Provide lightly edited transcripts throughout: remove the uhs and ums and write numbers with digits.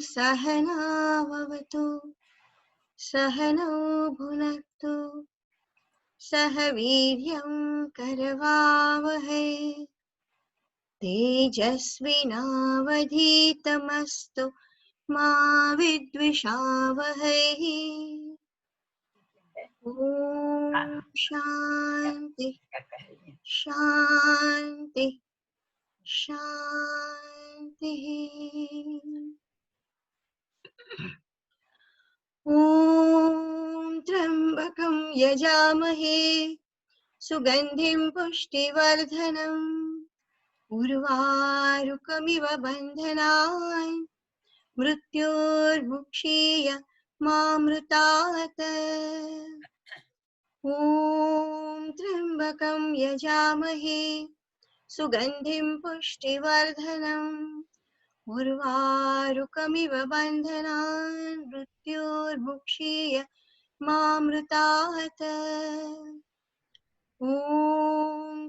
सहनाववतु सहनौ भुनक्तु सह वीर्यं करवावहै तेजस्विनावधीतमस्तु मा विद्विषावहै। ॐ शान्ति शान्ति शान्तिः। ॐ त्र्यम्बकं यजामहे सुगन्धिं पुष्टिवर्धनम् उर्वारुकमिव बन्धनान् मृत्योर्मुक्षीय मामृतात्। ॐ त्र्यम्बकं यजामहे सुगन्धिं पुष्टिवर्धनम् उर्वारुकमिव बन्धनान् मृत्योर्मुक्षीय मामृतात्। ॐ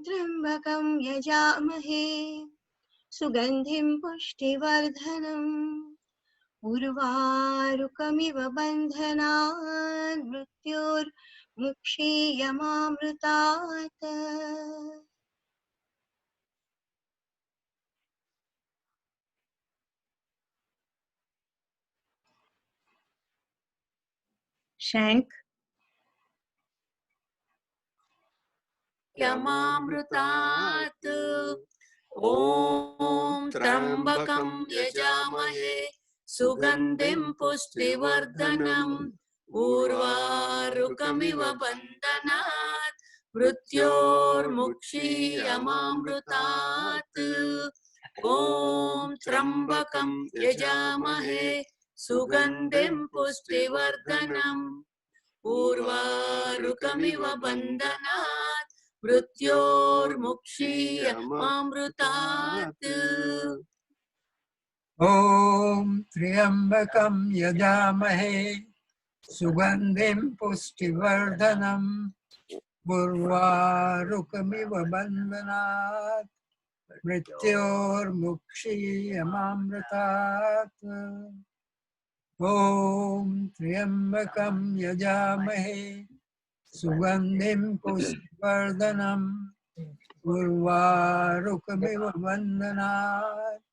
त्र्यम्बकं यजामहे सुगन्धिं पुष्टिवर्धनम् उर्वारुकमिव बन्धनान् मृत्योर्मुक्षीय मामृतात्। Shank. यमामृतात्। ॐ त्र्यम्बकं यजामहे सुगन्धिं पुष्टिवर्धनम् उर्वारुकमिव बन्धनात् मृत्योर्मुक्षीयमामृतात्। ॐ त्र्यम्बकं यजामहे सुगन्धिं पुष्टिवर्धनम् उर्वारुकमिव बन्धनात् मृत्योर्मुक्षीयमामृतात्। ॐ त्र्यम्बकं यजामहे सुगन्धिं पुष्टिवर्धनम् उर्वारुकमिव बन्धनात् मृत्योर्मुक्षीयमामृतात्। ॐ त्र्यम्बकं यजामहे सुगन्धिं पुष्टिवर्धनम् उर्वारुकमिव बन्धनात्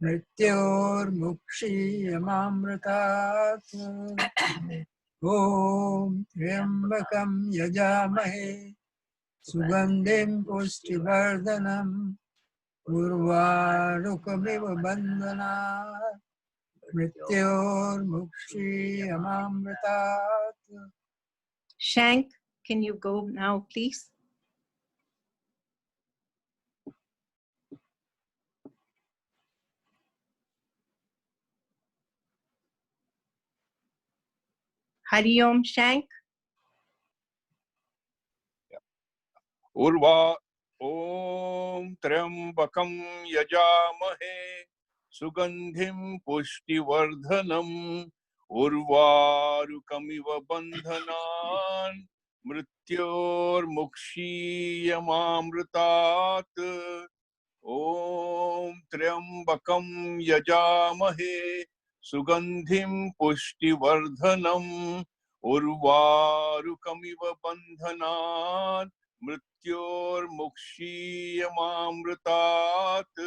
मृत्योर्मुक्षीयमामृतात्। ॐ त्र्यम्बकं यजामहे सुगन्धिं पुष्टिवर्धनम् उर्वारुकमिव बन्धनात् मृत्योर्मुक्षीयमामृतात्। Shank, can you go now, please? Hari Om, Shank. Urwa ॐ त्र्यम्बकं यजामहे सुगन्धिं पुष्टिवर्धनम् उर्वारुकमिव बन्धनान् मृत्योर्मुक्षीयमामृतात्। ॐ त्र्यम्बकं यजामहे सुगन्धिं पुष्टिवर्धनम् उर्वारुकमिव बन्धनान् मृत्योर्मुक्षीयमामृतात्।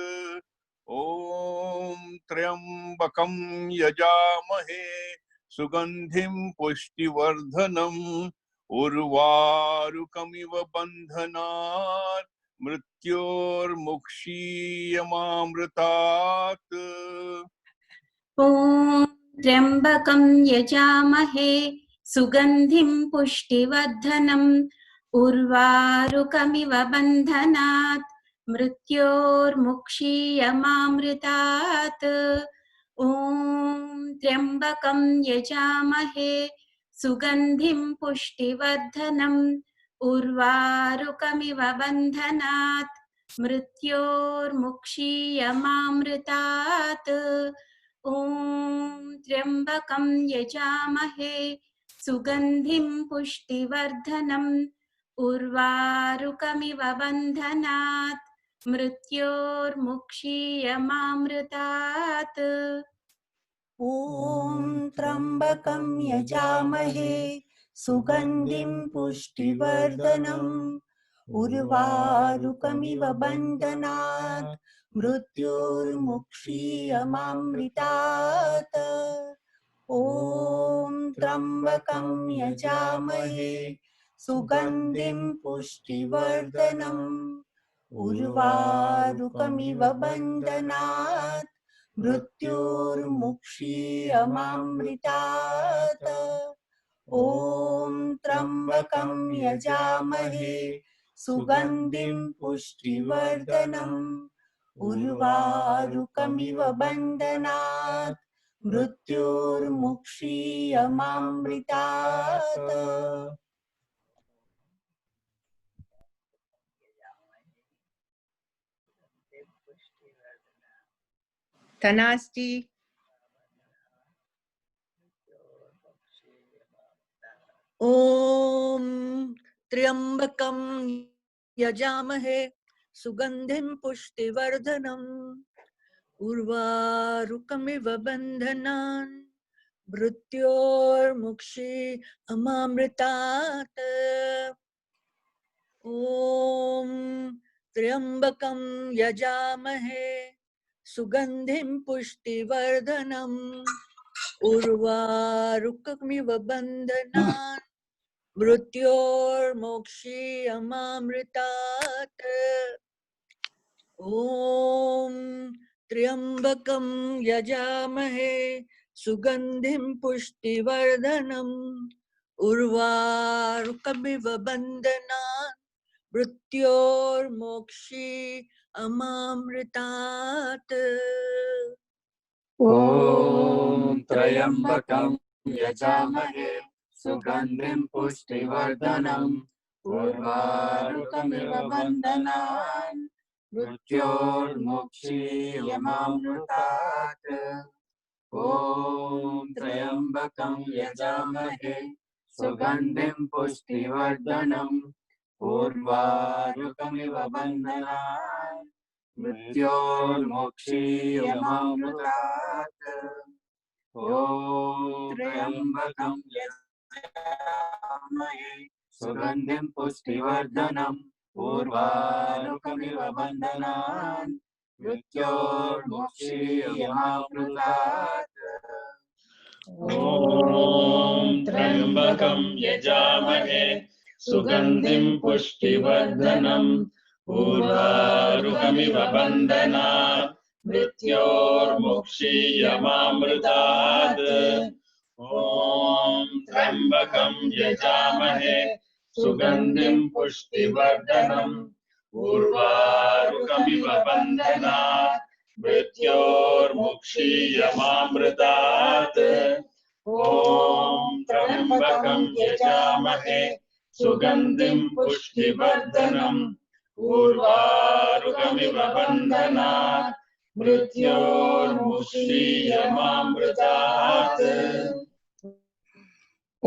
ॐ त्र्यम्बकं यजामहे सुगन्धिं पुष्टिवर्धनम् उर्वारुकमिव बन्धनात् मृत्योर्मुक्षीयमामृतात्। ॐ त्र्यम्बकं यजामहे सुगन्धिं पुष्टिवर्धनम् उर्वारुकमिव बन्धनात् मृत्योर्मुक्षीयमामृतात्। ॐ त्र्यम्बकं यजामहे सुगन्धिं पुष्टिवर्धनम् उर्वारुकमिव बन्धनात् मृत्योर्मुक्षीयमामृतात्। ॐ त्र्यम्बकं यजामहे सुगन्धिं पुष्टिवर्धनम् उर्वारुकमिव बन्धनात् मृत्योर्मुक्षीयमामृतात्। ॐ त्र्यम्बकं यजामहे सुगन्धिं पुष्टिवर्धनम् उर्वारुकमिव बन्धनात् मृत्योर्मुक्षीयमामृतात् ॐ त्र्यम्बकं यजामहे सुगन्धिं पुष्टिवर्धनम् उर्वारुकमिव बन्धनात् मृत्योर्मुक्षीयमामृतात् ॐ त्र्यम्बकं यजामहे सुगन्धिं पुष्टिवर्धनम् उर्वारुकमिव बन्धनात् मृत्योर्मुक्षीयमामृतात् Tanasti. ॐ त्र्यम्बकं यजामहे सुगन्धिं पुष्टिवर्धनम् उर्वारुकमिव बन्धनान् मृत्योर्मुक्षीयमामृतात् ॐ त्र्यम्बकं यजामहे सुगन्धिं पुष्टिवर्धनम् उर्वारुकमिव बन्धनान् मृत्योर्मुक्षीयमामृतात् ॐ त्र्यम्बकं यजामहे सुगन्धिं पुष्टिवर्धनम् उर्वारुकमिव बन्धनान् मृत्योर्मुक्षीयमामृतात् ॐ त्र्यम्बकं यजामहे सुगन्धिं पुष्टिवर्धनम् उर्वारुकमिव बन्धनान् मृत्योर्मुक्षीयमामृतात् ॐ त्र्यम्बकं यजामहे सुगन्धिं पुष्टिवर्धनम् उर्वारुकमिव बन्धनान् मृत्योर्मुक्षीयमामृतात् ॐ त्र्यम्बकं यजामहे सुगन्धिं पुष्टिवर्धनम् उर्वारुकमिव बन्धनान् मृत्योर्मुक्षीयमामृतात् ॐ त्र्यम्बकं यजामहे सुगन्धिं पुष्टिवर्धनम् उर्वारुकमिव बन्धनात् मृत्योर्मुक्षीयमामृतात् ॐ त्र्यम्बकं यजामहे सुगन्धिं पुष्टिवर्धनम् उर्वारुकमिव बन्धनात् मृत्योर्मुक्षीयमामृतात् ॐ त्र्यम्बकं यजामहे सुगन्धिं पुष्टिवर्धनम् उर्वारुकमिव बन्धनात् मृत्योर्मुक्षीयमामृतात्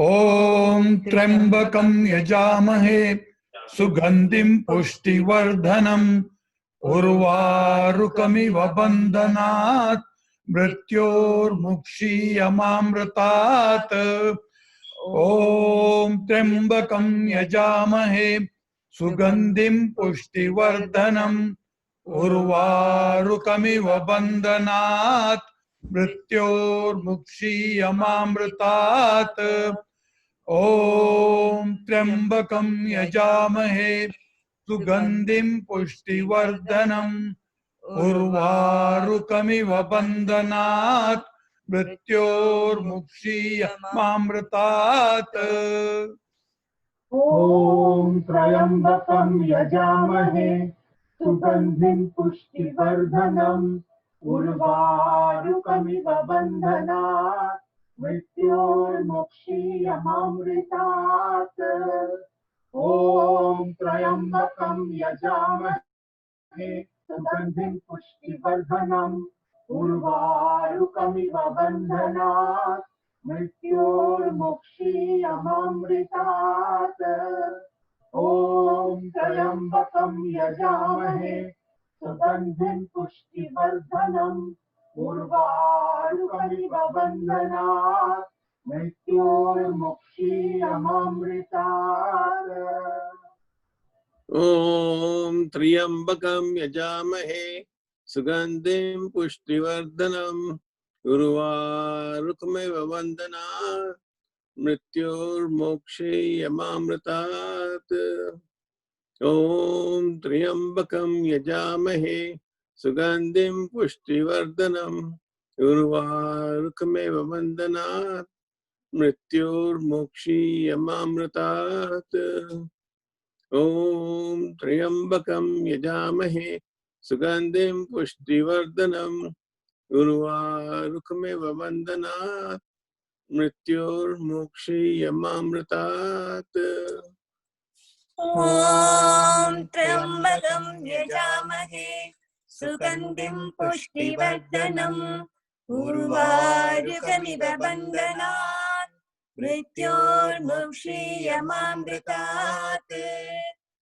ॐ त्र्यम्बकं यजामहे सुगन्धिं पुष्टिवर्धनम् उर्वारुकमिव बन्धनात् मृत्योर्मुक्षीयमामृतात् ॐ त्र्यम्बकं यजामहे सुगन्धिं पुष्टिवर्धनम् उर्वारुकमिव बन्धनात् मृत्योर्मुक्षीयमामृतात् ॐ त्र्यम्बकं यजामहे सुगन्धिं पुष्टिवर्धनम् उर्वारुकमिव बन्धनात् मृत्योर्मुक्षीयमामृतात् ॐ त्र्यम्बकं यजामहे सुगन्धिं पुष्टिवर्धनम् उर्वारुकमिव बन्धनात् मृत्योर्मुक्षीयमामृतात् ॐ त्र्यम्बकं यजामहे सुगन्धिं पुष्टिवर्धनम् उर्वारुकमिव बन्धनात् मृत्योर्मुक्षीयमामृतात् ॐ त्र्यम्बकं यजामहे सुगन्धिं पुष्टिवर्धनम् उर्वारुकमिव बन्धनात् मृत्योर्मुक्षीयमामृतात्। ॐ त्र्यम्बकं यजामहे सुगन्धिं पुष्टिवर्धनम् उर्वारुकमिव बन्धनात् मृत्योर्मोक्षीयमामृतात्। ॐ त्र्यम्बकं यजामहे सुगन्धिं पुष्टिवर्धनम् उर्वारुकमिव बन्धनात् मृत्योर्मोक्षीयमामृतात्। ॐ त्र्यम्बकं यजामहे सुगन्धिं पुष्टिवर्धनम् उर्वारुकमिव बन्धनात् मृत्योर्मोक्षीयमामृतात्। ॐ त्र्यम्बकं यजामहे सुगन्धिं पुष्टिवर्धनम् उर्वारुकमिव बन्धनात् मृत्योर्मुक्षीयमामृतात्।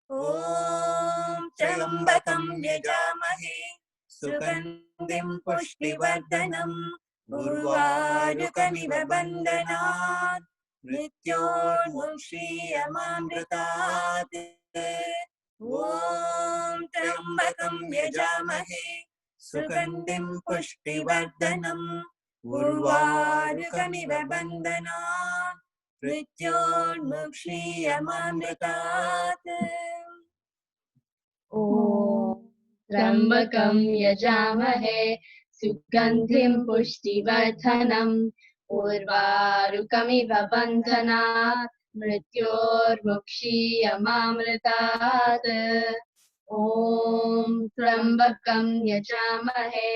ॐ त्र्यम्बकं यजामहे सुगन्धिं पुष्टिवर्धनम् उर्वारुकमिव बन्धनात् मृत्योर्मुक्षीयमामृतात्। ॐ त्र्यम्बकं यजामहे सुगन्धिं पुष्टिवर्धनम् उर्वारुकमिव बन्धनात् मृत्योर्मुक्षीयमामृतात्। ॐ त्र्यम्बकं यजामहे सुगन्धिं पुष्टिवर्धनम् उर्वारुकमिव बन्धनात् मृत्योर्मुक्षीयमामृतात्। ॐ त्र्यम्बकं यजामहे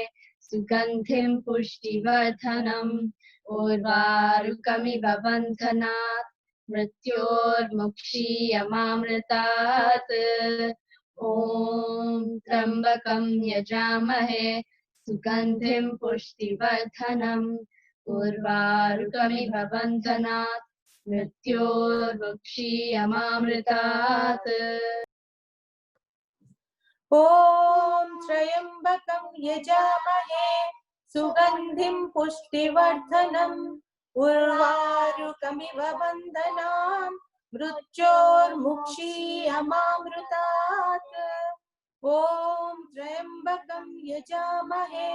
सुगन्धिं पुष्टिवर्धनम् उर्वारुकमिव बन्धनात् मृत्योर्मुक्षीयमामृतात्। ॐ त्र्यम्बकं यजामहे सुगन्धिं पुष्टिवर्धनम् उर्वारुकमिव बन्धनात् मृत्योर्मुक्षीयमामृतात्। ॐ त्र्यम्बकं यजामहे सुगन्धिं पुष्टिवर्धनम् उर्वारुकमिव बन्धनात् मृत्योर्मुक्षीयमामृतात्। ॐ त्र्यम्बकं यजामहे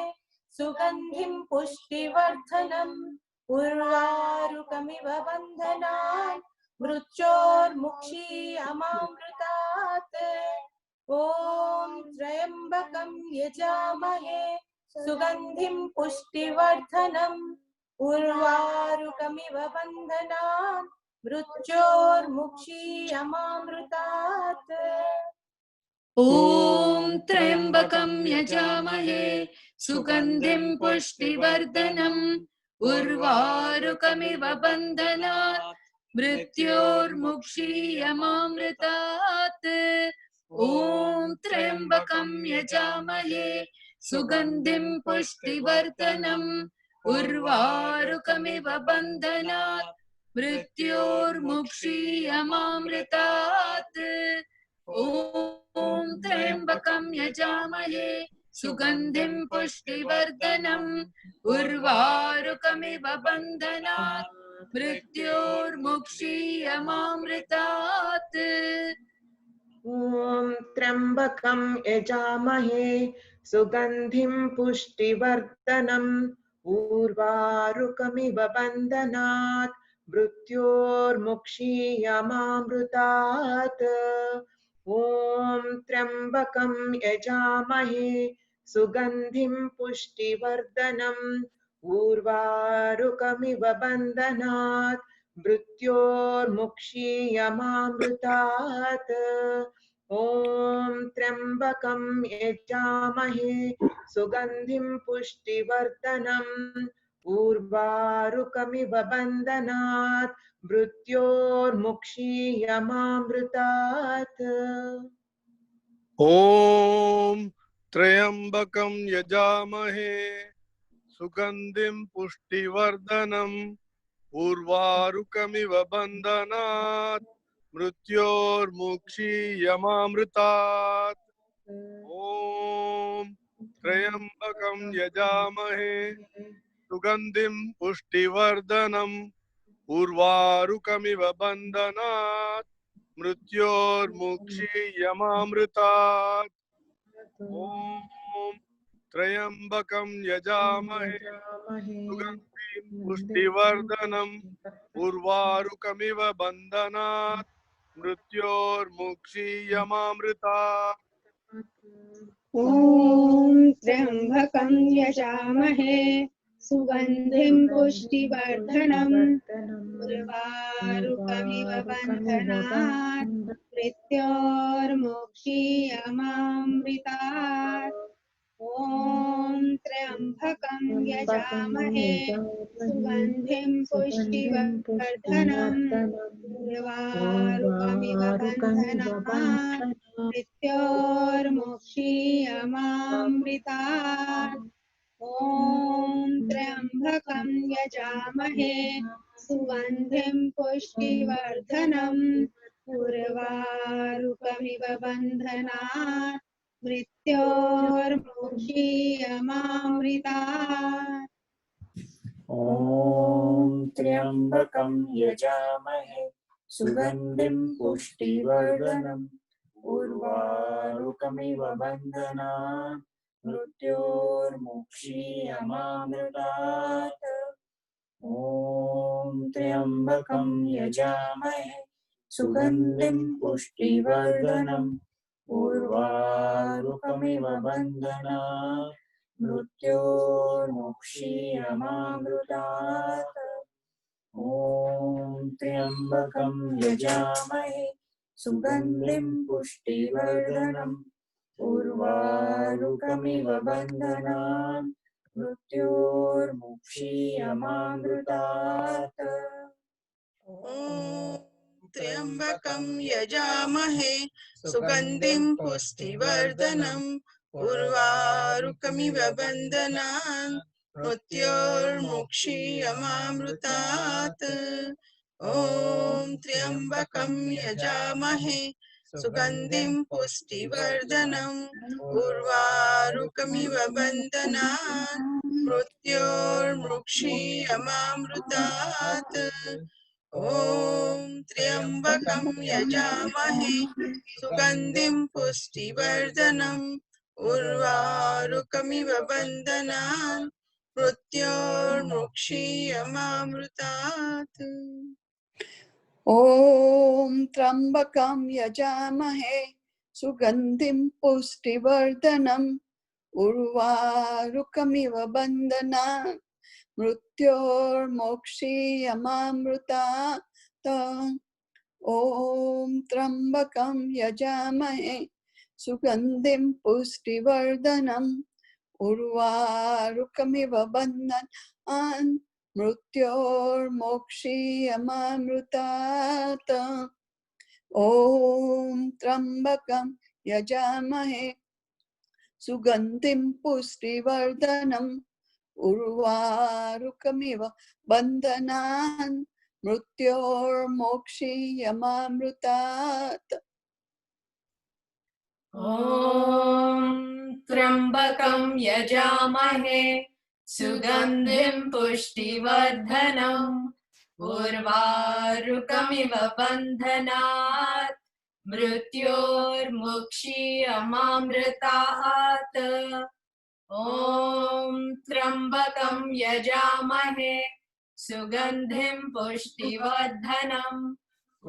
सुगन्धिं पुष्टिवर्धनम् उर्वारुकमिव बन्धनात् मृत्योर्मुक्षीयमामृतात्। ॐ त्र्यम्बकं यजामहे सुगन्धिं पुष्टिवर्धनम् उर्वारुकमिव बन्धनात् मृत्योर्मुक्षीयमामृतात्। ॐ त्र्यम्बकं यजामहे सुगन्धिं पुष्टिवर्धनम् उर्वारुकमिव बन्धनात् मृत्योर्मुक्षीयमामृतात्। ॐ त्र्यम्बकं यजामहे सुगन्धिं पुष्टिवर्धनम् उर्वारुकमिव बन्धनात् मृत्योर्मुक्षीयमामृतात्। ॐ त्र्यम्बकं यजामहे सुगन्धिं पुष्टिवर्धनम् उर्वारुकमिव बन्धनात् मृत्योर्मुक्षीयमामृतात्। ॐ त्र्यम्बकं यजामहे सुगन्धिं पुष्टिवर्धनम् उर्वारुकमिव बन्धनात् मृत्योर्मुक्षीयमामृतात्। ॐ त्र्यम्बकं यजामहे सुगन्धिं पुष्टिवर्धनम् उर्वारुकमिव बन्धनात् मृत्योर्मुक्षीयमामृतात्। ॐ त्र्यम्बकं यजामहे सुगन्धिं पुष्टिवर्धनम् उर्वारुकमिव बन्धनात् मृत्योर्मुक्षीयमामृतात्। ॐ त्र्यम्बकं यजामहे सुगन्धिं पुष्टिवर्धनम् उर्वारुकमिव बन्धनात् मृत्योर्मुक्षीयमामृतात्। ॐ त्र्यम्बकं यजामहे सुगन्धिं पुष्टिवर्धनम् उर्वारुकमिव बन्धनात् मृत्योर्मुक्षीयमामृतात् ॐ त्र्यम्बकं यजामहे सुगन्धिं पुष्टिवर्धनम् उर्वारुकमिव बन्धनात् मृत्योर्मुक्षीयमामृतात् ॐ त्र्यम्बकं यजामहे सुगन्धिं पुष्टिवर्धनम् उर्वारुकमिव बन्धनात् मृत्योर्मुक्षीयमामृतात् ॐ त्र्यम्बकं यजामहे सुगन्धिं पुष्टिवर्धनम् उर्वारुकमिव बन्धनात् मृत्योर्मुक्षीयमामृतात् ॐ त्र्यम्बकं यजामहे सुगन्धिं पुष्टिवर्धनम् उर्वारुकमिव बन्धनात् मृत्योर्मुक्षीयमामृतात् ॐ त्र्यम्बकं यजामहे सुगन्धिं पुष्टिवर्धनम् उर्वारुकमिव बन्धनात् मृत्योर्मुक्षीयमामृतात् ॐ त्र्यम्बकं यजामहे सुगन्धिं पुष्टिवर्धनम् उर्वारुकमिव बन्धनात् मृत्योर्मुक्षीयमामृतात् ॐ त्र्यम्बकं यजामहे सुगन्धिं पुष्टिवर्धनम् उर्वारुकमिव बन्धनात् मृत्योर्मुक्षीयमामृतात् ॐ त्र्यम्बकं यजामहे सुगन्धिं पुष्टिवर्धनम् उर्वारुकमिव बन्धनात् मृत्योर्मुक्षीयमामृतात् ॐ त्र्यम्बकं यजामहे सुगन्धिं पुष्टिवर्धनम् उर्वारुकमिव बन्धनात् मृत्योर्मुक्षीयमामृतात् ॐ त्र्यम्बकं यजामहे सुगन्धिं पुष्टिवर्धनम् उर्वारुकमिव बन्धनात् मृत्योर्मुक्षीयमामृतात् ॐ त्र्यम्बकं यजामहे सुगन्धिं पुष्टिवर्धनम् उर्वारुकमिव बन्धनात् मृत्योर्मुक्षीयमामृतात् ॐ त्र्यम्बकं यजामहे सुगन्धिं पुष्टिवर्धनम् उर्वारुकमिव बन्धनात् मृत्योर्मुक्षीयमामृतात् ॐ त्र्यम्बकं यजामहे सुगन्धिं पुष्टिवर्धनम् उर्वारुकमिव बन्धनात् मृत्योर्मुक्षीयमामृतात् ॐ त्र्यम्बकं यजामहे सुगन्धिं पुष्टिवर्धनम् उर्वारुकमिव बन्धनात् मृत्योर्मुक्षीयमामृतात् ॐ त्र्यम्बकं यजामहे सुगन्धिं पुष्टिवर्धनम्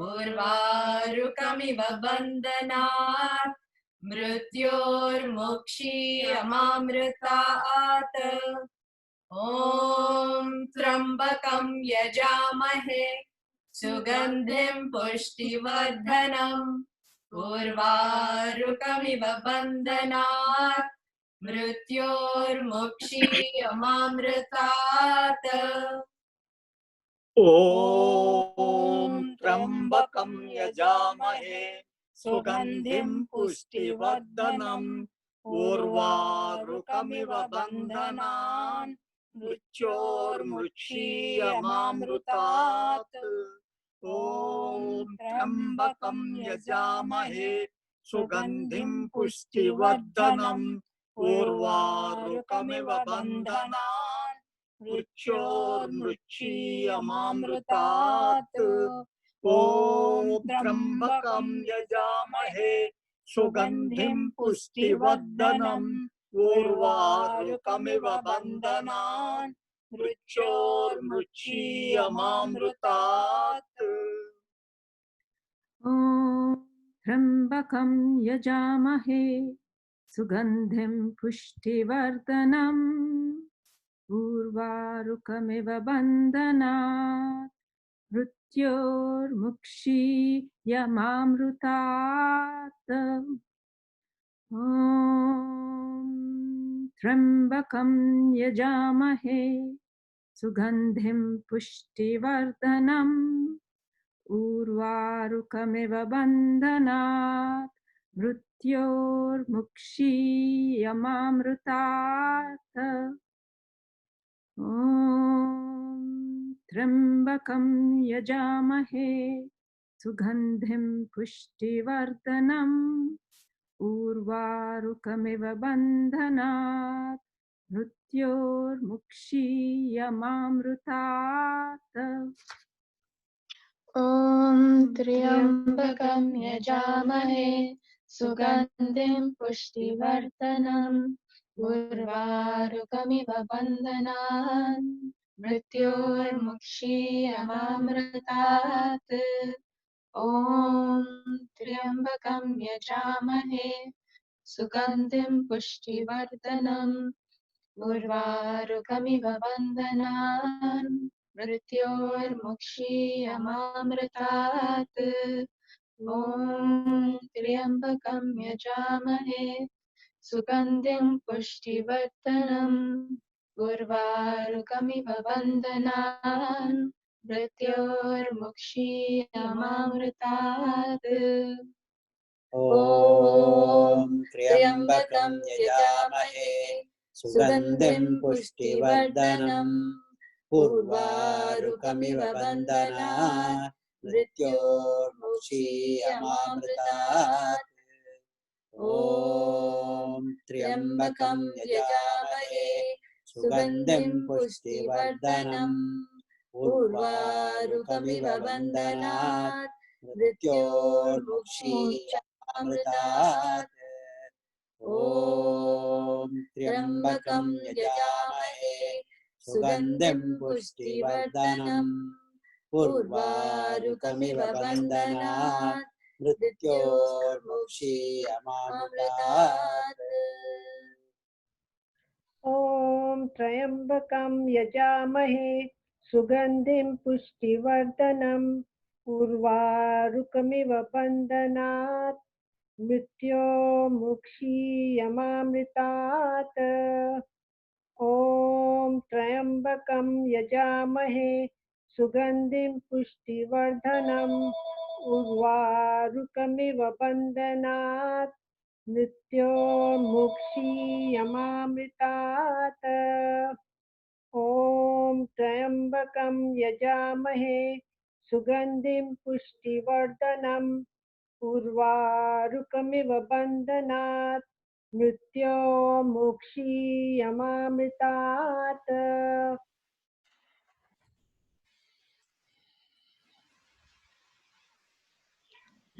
उर्वारुकमिव बन्धनात् मृत्योर्मुक्षीयमामृतात् ॐ त्र्यम्बकं यजामहे सुगन्धिं पुष्टिवर्धनम् उर्वारुकमिव बन्धनात् मृत्योर्मुक्षीयमामृतात् ॐ त्र्यम्बकं यजामहे सुगन्धिं पुष्टिवर्धनम् उर्वारुकमिव बन्धनात् मृत्योर्मुक्षीयमामृतात् ॐ त्र्यम्बकं यजामहे सुगन्धिं पुष्टिवर्धनम् उर्वारुकमिव बन्धनान् मृत्योर्मृच्छीयमामृतात् ॐ त्र्यम्बकं यजामहे सुगन्धिं पुष्टिवर्धनम् उर्वारुकमिव बन्धनान् मृत्योर्मृच्छीयमामृतात् ॐ त्र्यम्बकं यजामहे सुगन्धिं पुष्टिवर्धनम् उर्वारुकमिव बन्धनात् मृत्योर्मुक्षीयमामृतात् ॐ त्र्यम्बकं यजामहे सुगन्धिं पुष्टिवर्धनम् उर्वारुकमिव बन्धनात् मृत्योर्मुक्षीयमामृतात् ॐ त्र्यम्बकं यजामहे सुगन्धिं पुष्टिवर्धनम् उर्वारुकमिव बन्धनात् मृत्योर्मुक्षीयमामृतात् ॐ त्र्यम्बकं यजामहे सुगन्धिं पुष्टिवर्धनम् उर्वारुकमिव बन्धनान् मृत्योर्मुक्षीयमामृतात् ॐ त्र्यम्बकं यजामहे सुगन्धिं पुष्टिवर्धनम् उर्वारुकमिव बन्धनान् मृत्योर्मुक्षीयमामृतात् ॐ त्र्यम्बकं यजामहे सुगन्धिं पुष्टिवर्धनम् उर्वारुकमिव बन्धनान् मृत्योर्मुक्षीयमामृतात् ॐ त्र्यम्बकं यजामहे सुगन्धिं पुष्टिवर्धनम् उर्वारुकमिव बन्धनान् मृत्योर्मुक्षीयमामृतात् ॐ त्र्यम्बकं यजामहे सुगन्धिं पुष्टिवर्धनम् उर्वारुकमिव बन्धनात् मृत्योर्मुक्षीयमामृतात् ॐ त्र्यम्बकं यजामहे सुगन्धिं पुष्टिवर्धनम् उर्वारुकमिव बन्धनात् मृत्योर्मुक्षीयमामृतात् ॐ त्र्यम्बकं यजामहे सुगन्धिं पुष्टिवर्धनम् उर्वारुकमिव बन्धनात् मृत्योर्मुक्षीयमामृतात् ॐ त्र्यम्बकं यजामहे सुगन्धिं पुष्टिवर्धनम् उर्वारुकमिव बन्धनात् मृत्योर्मुक्षीयमामृतात् ॐ त्र्यम्बकं यजामहे सुगन्धिं पुष्टिवर्धनम् उर्वारुकमिव बन्धनात् मृत्योर्मुक्षीयमामृतात्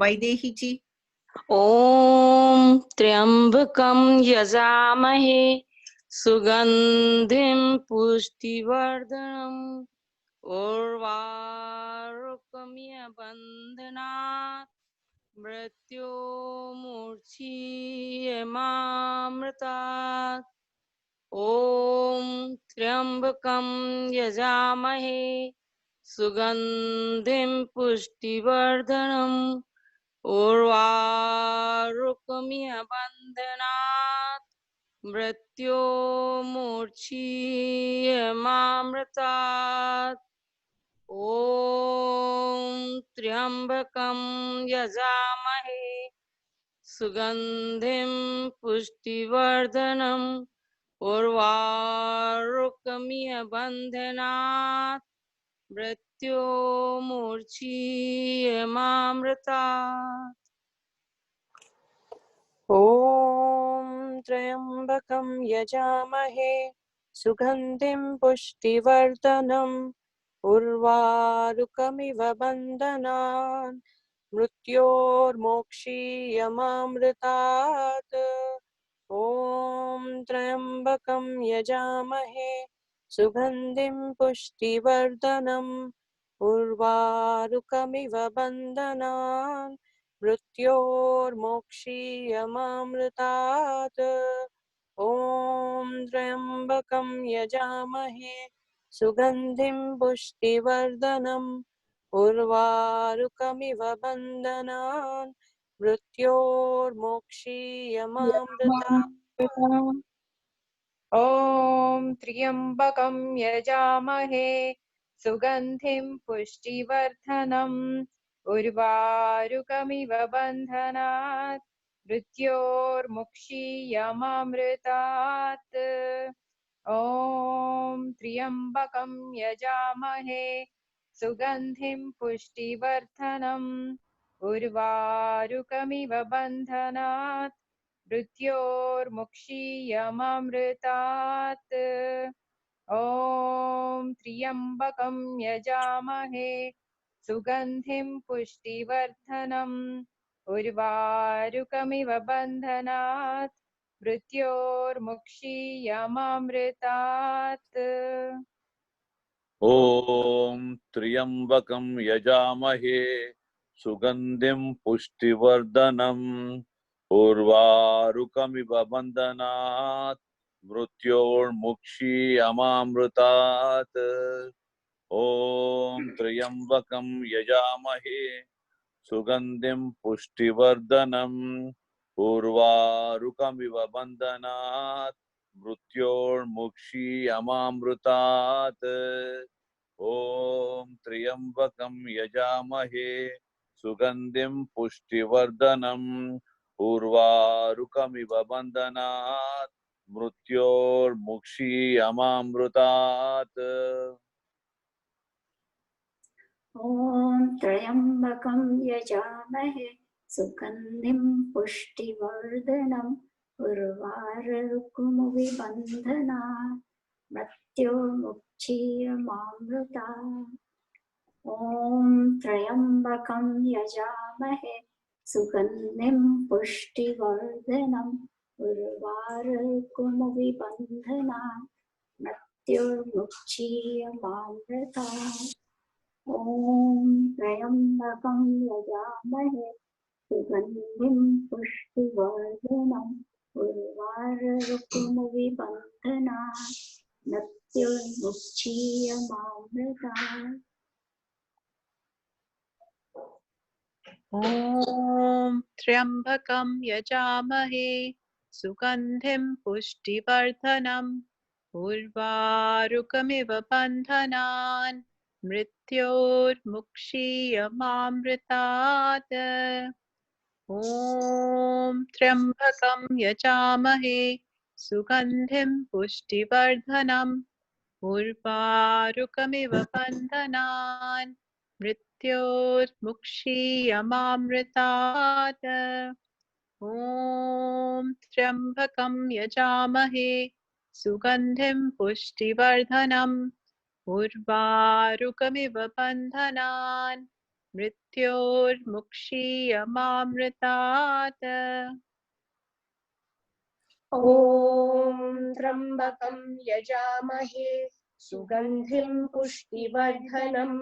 वैदेही जी। ॐ त्र्यम्बकं यजामहे सुगन्धिं पुष्टिवर्धनम् उर्वारुकमिव बन्धनात् मृत्योर्मुक्षीयमामृतात् ॐ त्र्यम्बकं यजामहे सुगन्धिं पुष्टिवर्धनम् उर्वारुकमिव बन्धनात् मृत्योर्मुक्षीयमामृतात् ॐ त्र्यम्बकं यजामहे सुगन्धिं पुष्टिवर्धनम् उर्वारुकमिव बन्धनात् मृत्योर्मुक्षीयमामृतात् ॐ त्र्यम्बकं यजामहे सुगन्धिं पुष्टिवर्धनम् उर्वारुकमिव बन्धनान् मृत्योर्मोक्षीयमामृतात् ॐ त्र्यम्बकं यजामहे सुगन्धिं पुष्टिवर्धनम् उर्वारुकमिव बन्धनान् मृत्योर्मोक्षीयमामृतात् ॐ त्र्यम्बकं यजामहे सुगन्धिं पुष्टिवर्धनम् उर्वारुकमिव बन्धनान् मृत्योर्मोक्षीयमामृतात् ॐ त्र्यम्बकं यजामहे सुगन्धिं पुष्टिवर्धनम् उर्वारुकमिव बन्धनात् मृत्योर्मुक्षीयमामृतात् ॐ त्र्यम्बकं यजामहे सुगन्धिं पुष्टिवर्धनम् उर्वारुकमिव बन्धनात् मृत्योर्मुक्षीयमामृतात् ॐ त्र्यम्बकं यजामहे सुगन्धिं पुष्टिवर्धनम् उर्वारुकमिव बन्धनात् मृत्योर्मुक्षीयमामृतात् ॐ त्र्यम्बकं यजामहे सुगन्धिं पुष्टिवर्धनम् उर्वारुकमिव बन्धनात् मृत्योर्मुक्षीयमामृतात् ॐ त्र्यम्बकं यजामहे सुगन्धिं पुष्टिवर्धनम् उर्वारुकमिव बन्धनात् मृत्योर्मुक्षीयमामृतात् ॐ त्र्यम्बकं यजामहे सुगन्धिं पुष्टिवर्धनम् उर्वारुकमिव बन्धनात् मृत्योर्मुक्षीयमामृतात् ॐ त्र्यम्बकं यजामहे सुगन्धिं पुष्टिवर्धनम् उर्वारुकमिव मृत्योर्मुक्षीयमामृतात् ॐ त्र्यम्बकं यजामहे सुगन्धिं पुष्टिवर्धनम् उर्वारुकमिव मृत्योर्मुक्षीयमामृतात् ॐ त्र्यम्बकं यजामहे सुगन्धिं पुष्टिवर्धनम् उर्वारुकमिव मृत्योर्मुक्षीयमामृतात् ॐ त्र्यम्बकं यजामहे सुगन्धिं पुष्टिवर्धनम् उर्वारुकमिव बन्धनान् मृत्योर्मुक्षीयमामृतात् ॐ त्र्यम्बकं यजामहे सुगन्धिं पुष्टिवर्धनम् उर्वारुकमिव बन्धनान् मृत्योर्मुक्षीयमामृतात् ॐ त्र्यम्बकं यजामहे सुगन्धिं पुष्टिवर्धनम् उर्वारुकमिव बन्धनान् मृत्योर्मुक्षीयमामृतात् ॐ त्र्यम्बकं यजामहे सुगन्धिं पुष्टिवर्धनम्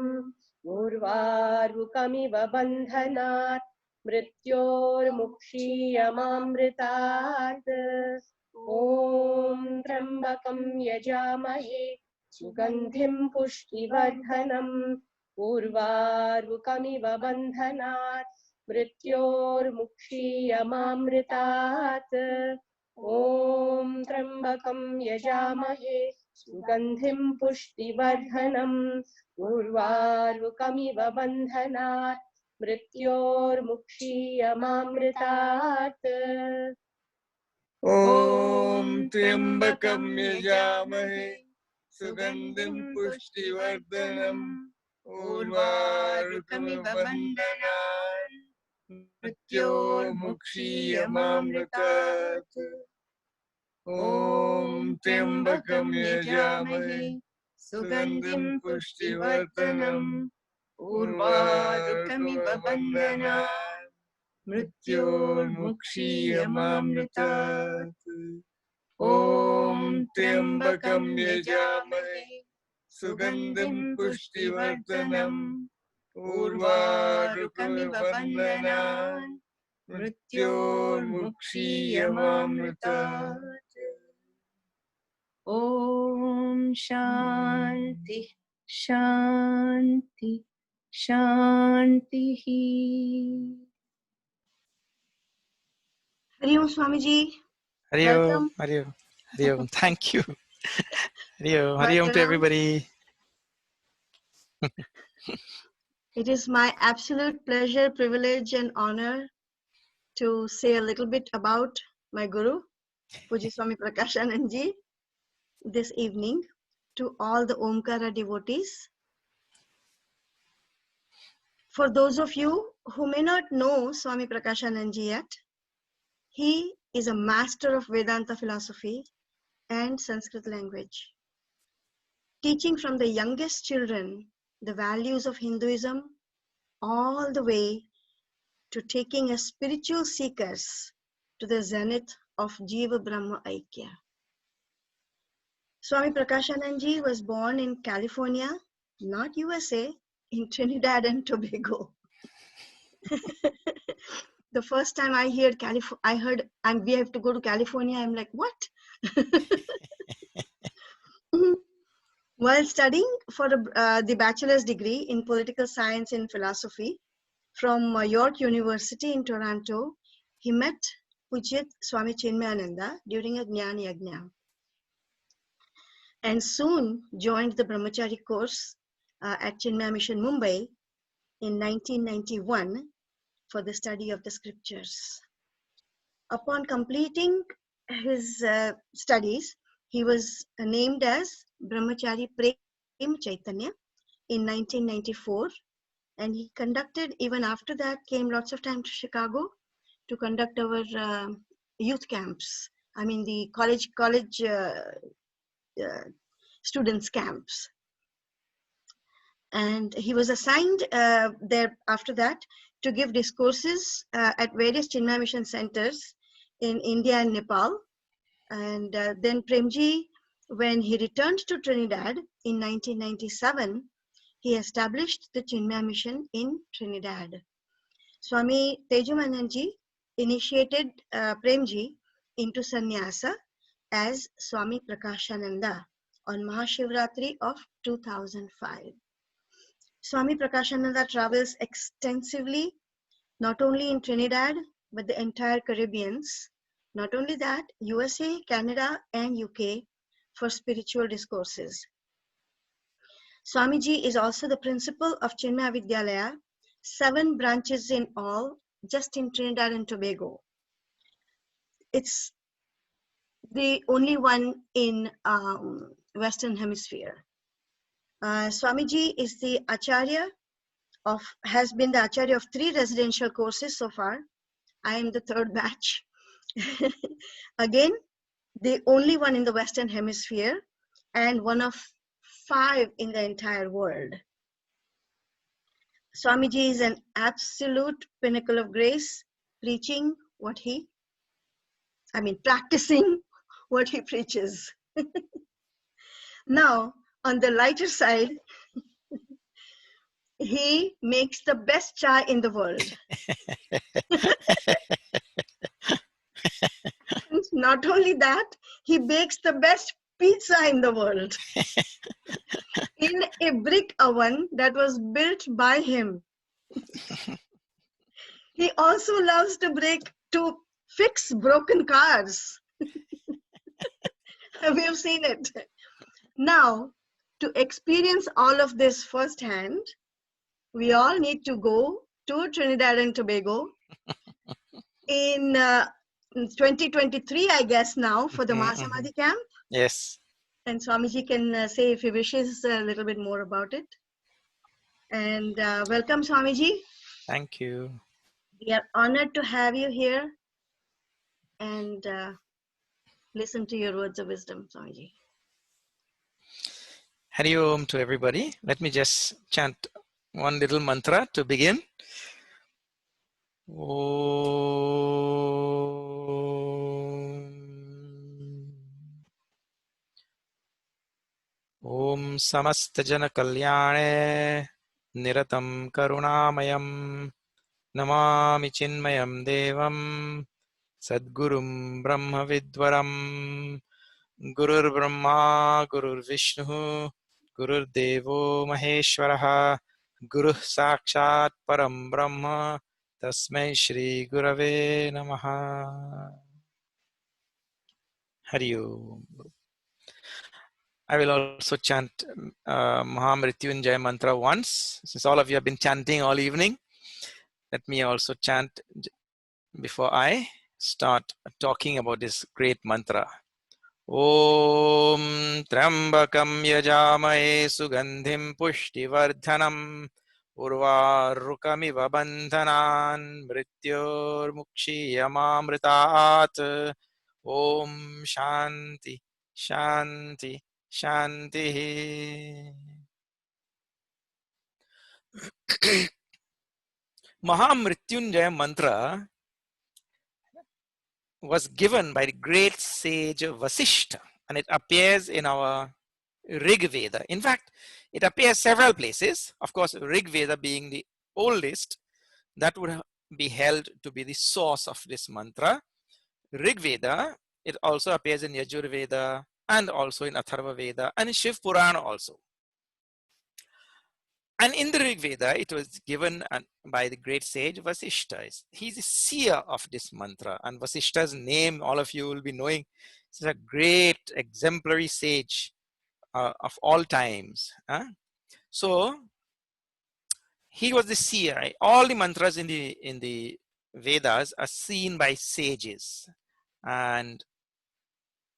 उर्वारुकमिव बन्धनात् मृत्योर्मुक्षीयमामृतात् ॐ त्र्यम्बकं यजामहे सुगन्धिं पुष्टिवर्धनम् उर्वारुकमिव बन्धनात् मृत्योर्मुक्षीयमामृतात् ॐ त्र्यम्बकं यजामहे सुगन्धिं पुष्टिवर्धनम् उर्वारुकमिव बन्धनात् मृत्योर्मुक्षीयमामृतात् ॐ त्र्यम्बकं यजामहे सुगन्धिं पुष्टिवर्धनम् उर्वारुकमिव बन्धनान् मृत्योर्मुक्षीयमामृतात् ॐ त्र्यम्बकं यजामहे सुगन्धिं पुष्टिवर्धनम् उर्वारुकमिव बन्धनात् मृत्योर्मुक्षीयमामृतात् ॐ त्र्यम्बकं यजामहे सुगन्धिं पुष्टिवर्धनम् उर्वारुकमिव बन्धनात् मृत्योर्मुक्षीयमामृतात् Om Shanti Shanti Shanti. Hari Om Swamiji. Hari Welcome. Om, Hari Om, Hari Om. Thank you. Hari Om to Welcome. everybody. It is my absolute pleasure, privilege, and honor to say a little bit about my Guru, Puji Swami Prakashanand Ji, this evening to all the Omkara devotees. For those of you who may not know Swami Prakashanand Ji yet, he is a master of Vedanta philosophy and Sanskrit language, teaching from the youngest children the values of Hinduism all the way to taking as spiritual seekers to the zenith of Jiva Brahma Aikya. Swami Prakashanand Ji was born in California, not USA, in Trinidad and Tobago. The first time I heard we have to go to California, I'm like, what? While studying for the bachelor's degree in political science and philosophy from York University in Toronto, he met Pujyat Swami Chinmayananda during a Jnana Yajna and soon joined the Brahmachari course at Chinmaya Mission Mumbai in 1991 for the study of the scriptures. Upon completing his studies, he was named as Brahmachari Prem Chaitanya in 1994, and he conducted, even after that, came lots of time to Chicago to conduct our youth camps. I mean the college students camps. And he was assigned there after that to give discourses at various Chinmaya Mission centers in India and Nepal. And then Premji, when he returned to Trinidad in 1997, he established the Chinmaya Mission in Trinidad. Swami Tejamananji initiated Premji into sannyasa as Swami Prakashananda on Mahashivratri of 2005. Swami Prakashananda travels extensively, not only in Trinidad, but the entire Caribbeans. Not only that, USA, Canada, and UK for spiritual discourses. Swamiji is also the principal of Chinmaya Vidyalaya, 7 branches in all, just in Trinidad and Tobago. It's the only one in Western Hemisphere. Swamiji is the Acharya has been the Acharya of 3 residential courses so far. I am the 3rd batch. Again, the only one in the Western Hemisphere and one of 5 in the entire world. Swamiji is an absolute pinnacle of grace, practicing what he preaches. Now, on the lighter side, he makes the best chai in the world. Not only that, he bakes the best pizza in the world in a brick oven that was built by him. He also loves to fix broken cars. We have seen it. Now, to experience all of this firsthand, we all need to go to Trinidad and Tobago in 2023, I guess now, for the Mahasamadhi camp. Yes. And Swamiji can say, if he wishes, a little bit more about it. And welcome, Swamiji. Thank you. We are honored to have you here. And listen to your words of wisdom, Swamiji. Hari Om to everybody. Let me just chant one little mantra to begin. Om Samastajana Kalyane Niratam Karunamayam Namami Chinmayam Devam Sadgurum Brahma Vidwaram Gurur Brahma Gurur Vishnu Gurur Devo Maheshwaraha Guru Sakshat Param Brahma Tasmai Shri Gurave Namaha. Hari Om. I will also chant Mahamrityunjaya mantra once. Since all of you have been chanting all evening, let me also chant before I start talking about this great mantra. Om Trambakam Yajamahe Sugandhim Pushtivardhanam Urvarukamiva Bandhanan Mrityor Mukshiyamamritat. Om Shanti Shanti Shanti. Mahamrityunjaya mantra was given by the great sage Vasishtha, and it appears in our Rig Veda. In fact, it appears several places. Of course, Rig Veda being the oldest, that would be held to be the source of this mantra. Rig Veda, it also appears in Yajur Veda and also in Atharva Veda and in Shiv Purana also. And in the Rig Veda, it was given by the great sage Vasishtha. He's the seer of this mantra, and Vasishtha's name, all of you will be knowing. He's a great exemplary sage of all times. So he was the seer. All the mantras in the Vedas are seen by sages, and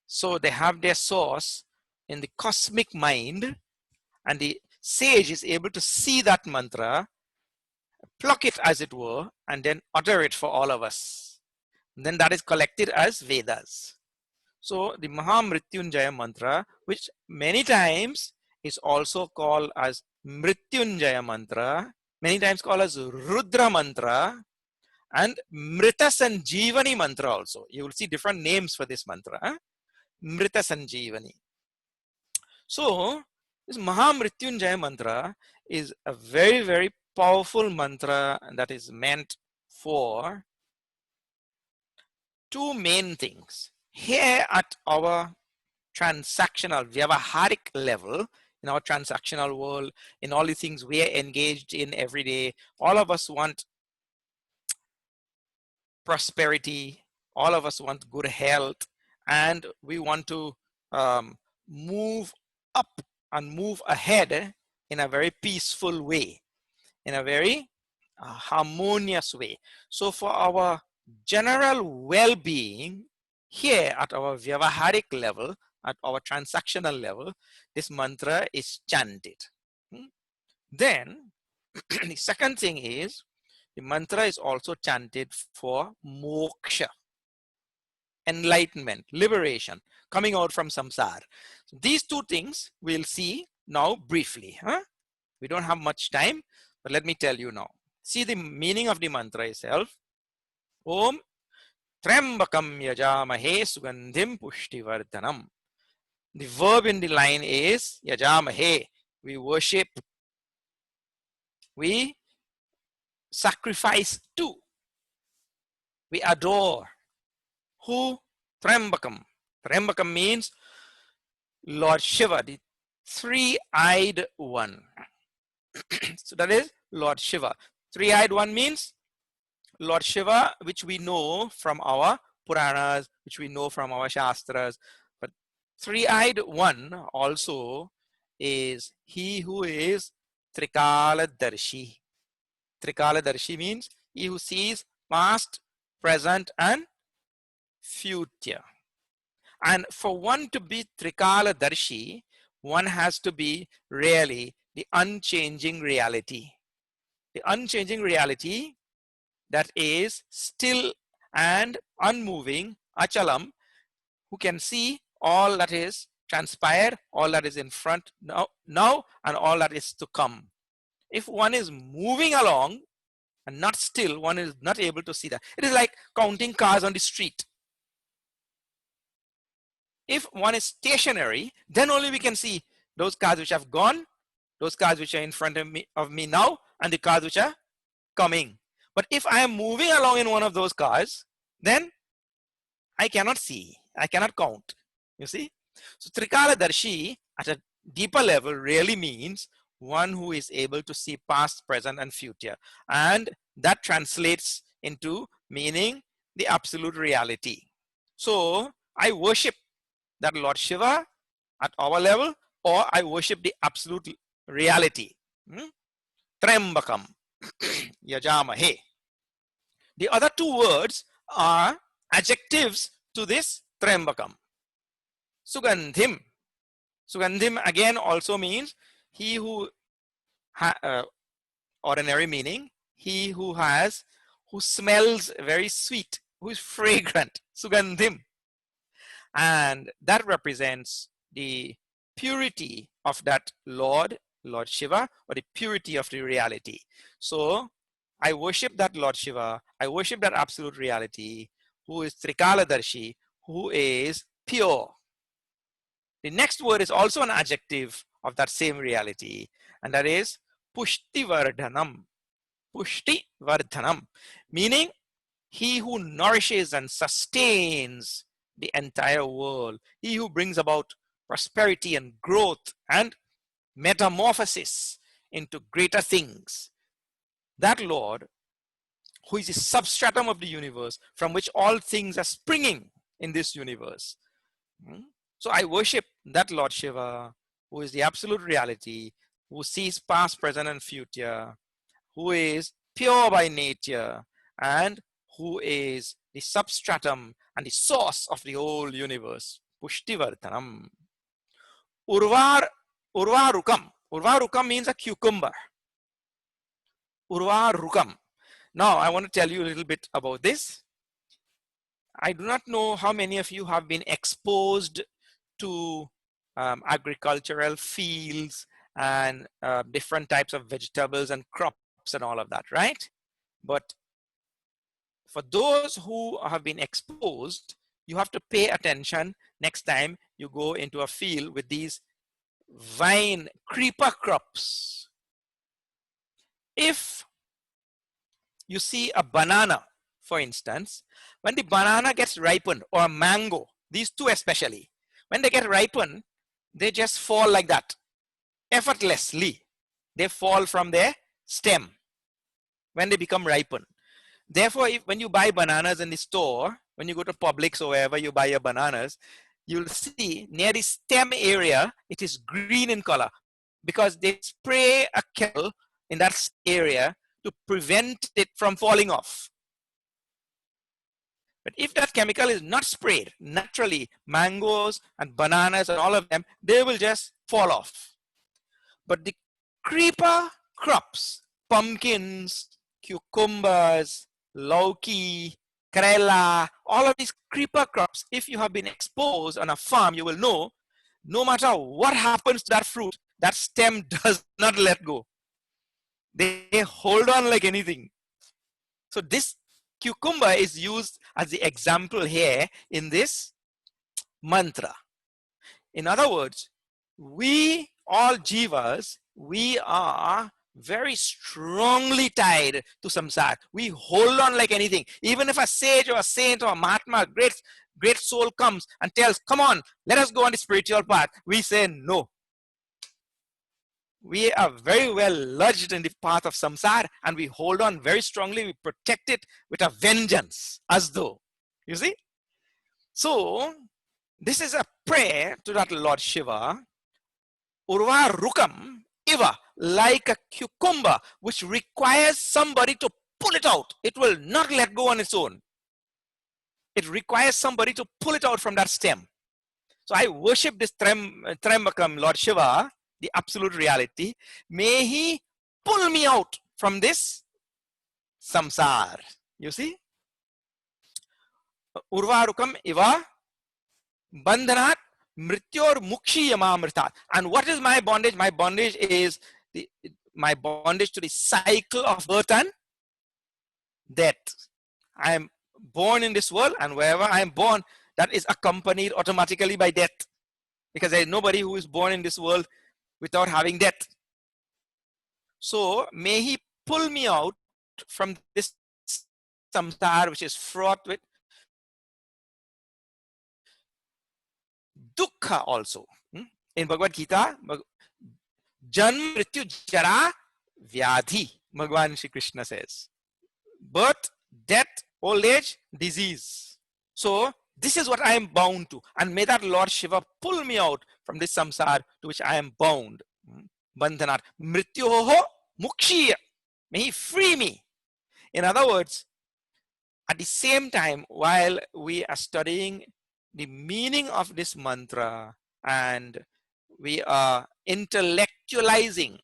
so they have their source in the cosmic mind, and the sage is able to see that mantra, pluck it as it were, and then utter it for all of us. And then that is collected as Vedas. So the Mahamrityunjaya mantra, which many times is also called as Mrityunjaya mantra, many times called as Rudra mantra, and Mrita Sanjeevani mantra also. You will see different names for this mantra. Mrita Sanjeevani. So this Mahamrityunjaya mantra is a very, very powerful mantra that is meant for two main things. Here at our transactional, vyavaharik level, in our transactional world, in all the things we are engaged in every day, all of us want prosperity, all of us want good health, and we want to move up and move ahead in a very peaceful way, in a very harmonious way. So for our general well-being, here at our vyavaharik level, at our transactional level, this mantra is chanted. Then the second thing is, the mantra is also chanted for moksha, enlightenment, liberation, coming out from samsara. So these two things we'll see now briefly. We don't have much time, but let me tell you now. See the meaning of the mantra itself. Om Trambakam Yajamahe Sugandhim Pushtivardhanam. The verb in the line is Yajamahe. We worship, we sacrifice to, we adore. Who? Trambakam. Trambakam means Lord Shiva, the three-eyed one. So that is Lord Shiva. Three-eyed one means Lord Shiva, which we know from our Puranas, which we know from our Shastras. But three-eyed one also is he who is Trikaladarshi. Trikaladarshi means he who sees past, present, and future. And for one to be Trikaladarshi, one has to be really the unchanging reality. The unchanging reality that is still and unmoving, achalam, who can see all that is transpired, all that is in front now, and all that is to come. If one is moving along and not still, one is not able to see that. It is like counting cars on the street. If one is stationary, then only we can see those cars which have gone, those cars which are in front of me now, and the cars which are coming. But if I am moving along in one of those cars, then I cannot see, I cannot count, you see. So Trikaladarshi at a deeper level really means one who is able to see past, present, and future. And that translates into meaning the absolute reality. So I worship that Lord Shiva at our level, or I worship the absolute reality. Trembakam Yajamahe. The other two words are adjectives to this Trembakam. Sugandhim. Sugandhim again also means he who ordinary meaning, he who smells very sweet, who is fragrant. Sugandhim. And that represents the purity of that Lord Shiva, or the purity of the reality. So I worship that Lord Shiva, I worship that absolute reality, who is Trikaladarshi, who is pure. The next word is also an adjective of that same reality, and that is Pushtivardhanam. Pushtivardhanam, meaning he who nourishes and sustains the entire world, he who brings about prosperity and growth and metamorphosis into greater things. That Lord, who is the substratum of the universe, from which all things are springing in this universe. So I worship that Lord Shiva, who is the absolute reality, who sees past, present, and future, who is pure by nature, and who is the substratum and the source of the whole universe. Pushtivardhanam. Urvarukam. Urvarukam means a cucumber. Urvarukam. Now I want to tell you a little bit about this. I do not know how many of you have been exposed to agricultural fields and different types of vegetables and crops and all of that, right? But for those who have been exposed, you have to pay attention next time you go into a field with these vine creeper crops. If you see a banana, for instance, when the banana gets ripened, or a mango, these two especially, when they get ripened, they just fall like that, effortlessly. They fall from their stem when they become ripened. Therefore, when you buy bananas in the store, when you go to Publix or wherever you buy your bananas, you'll see near the stem area, it is green in color, because they spray a chemical in that area to prevent it from falling off. But if that chemical is not sprayed, naturally, mangoes and bananas and all of them, they will just fall off. But the creeper crops, pumpkins, cucumbers, lauki, karela, all of these creeper crops, if you have been exposed on a farm, you will know, no matter what happens to that fruit, that stem does not let go. They hold on like anything. So this cucumber is used as the example here in this mantra. In other words, we all jivas, we are very strongly tied to samsara. We hold on like anything. Even if a sage or a saint or a mahatma, a great soul comes and tells, come on, let us go on the spiritual path, we say no. We are very well lodged in the path of samsara, and we hold on very strongly. We protect it with a vengeance, as though, you see. So this is a prayer to that Lord Shiva. Urvarukam iva, like a cucumber, which requires somebody to pull it out. It will not let go on its own. It requires somebody to pull it out from that stem. So I worship this Trembakam, Lord Shiva, the absolute reality. May he pull me out from this samsara. You see? Urvarukam iva Bandhanat mrityor mukshiyamamritat. And what is my bondage? My bondage is my bondage to the cycle of birth and death. I am born in this world, and wherever I am born, that is accompanied automatically by death, because there is nobody who is born in this world without having death. So may he pull me out from this samsara, which is fraught with dukkha also. In Bhagavad Gita, Janma Mrityu Jara Vyadhi, Bhagavan Shri Krishna says. Birth, death, old age, disease. So this is what I am bound to. And may that Lord Shiva pull me out from this samsara to which I am bound. Bandhanat. Mrityoho mukshiya. May he free me. In other words, at the same time, while we are studying the meaning of this mantra and we are intellectualizing,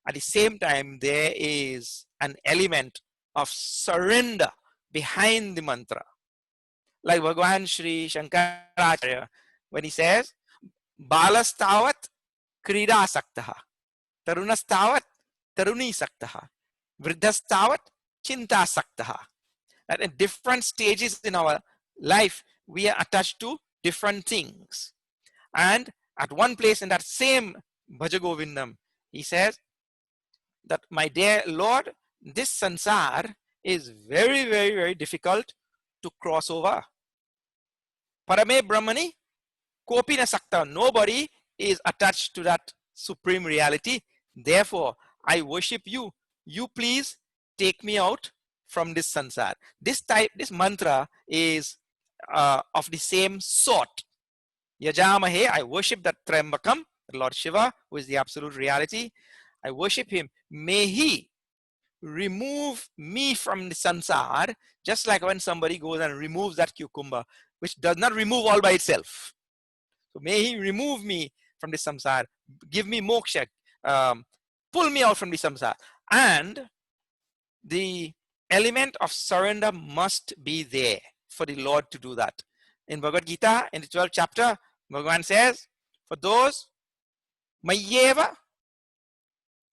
at the same time, there is an element of surrender behind the mantra. Like Bhagavan Shri Shankaracharya, when he says, Balastavat krida saktaha, Tarunastavat taruni saktaha, Vriddhastavat chinta saktaha. At different stages in our life, we are attached to different things. And at one place in that same Bhajagovindam, he says that, my dear Lord, this sansar is very, very, very difficult to cross over. Parame Brahmani Kopi na sakta. Nobody is attached to that supreme reality. Therefore, I worship you. You please take me out from this sansar. This mantra is of the same sort. Yajamahe, I worship that Trambakam, Lord Shiva, who is the absolute reality. I worship him. May he remove me from the sansar, just like when somebody goes and removes that cucumber, which does not remove all by itself. So may he remove me from the samsara, give me moksha, pull me out from the samsara. And the element of surrender must be there for the Lord to do that. In Bhagavad Gita, in the 12th chapter, Bhagavan says, for those, Mayeva,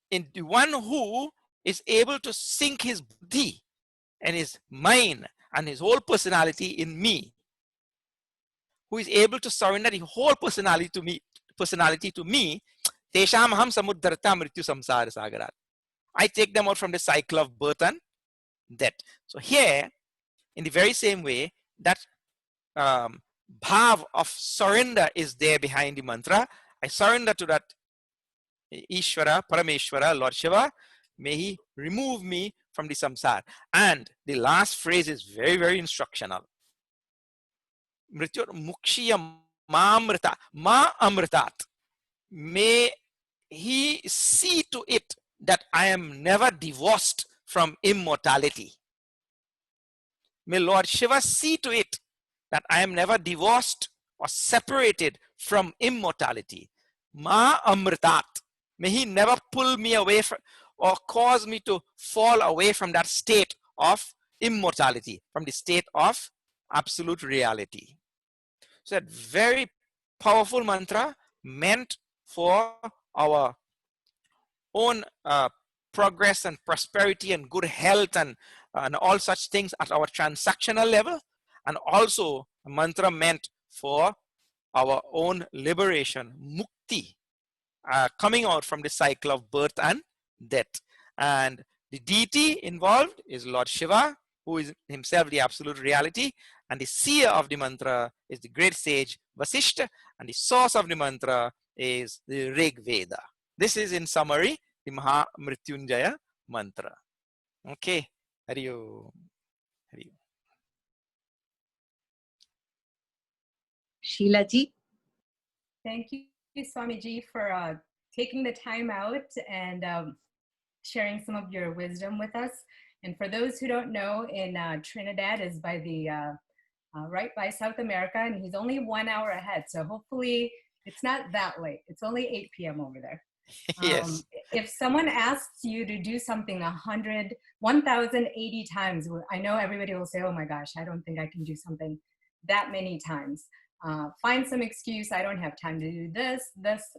in the one who is able to sink his buddhi and his mind and his whole personality in me, who is able to surrender the whole personality to me, Tesham aham samudharta mrityu samsara sagarat. I take them out from the cycle of birth and death. So here, in the very same way, that bhav of surrender is there behind the mantra. I surrender to that Ishvara, Parameshvara, Lord Shiva. May he remove me from the samsara. And the last phrase is very, very instructional. Mrityor mukshiya mamrita, ma amritat. May he see to it that I am never divorced from immortality. May Lord Shiva see to it that I am never divorced or separated from immortality. Ma amritat. May he never pull me away from or cause me to fall away from that state of immortality, from the state of absolute reality. So that very powerful mantra meant for our own progress and prosperity and good health and all such things at our transactional level, and also a mantra meant for our own liberation, mukti, coming out from the cycle of birth and death. And the deity involved is Lord Shiva, who is himself the absolute reality, and the seer of the mantra is the great sage Vasishta, and the source of the mantra is the Rig Veda. This is, in summary, the Maha Mrityunjaya mantra. Okay, Hari Om. Hari Om. Sheila ji. Thank you, Swamiji, for taking the time out and sharing some of your wisdom with us. And for those who don't know, in Trinidad is by the right by South America, and he's only 1 hour ahead. So hopefully it's not that late. It's only 8 p.m. over there. Yes. If someone asks you to do something 1,080 times, I know everybody will say, oh my gosh, I don't think I can do something that many times. find some excuse. I don't have time to do this,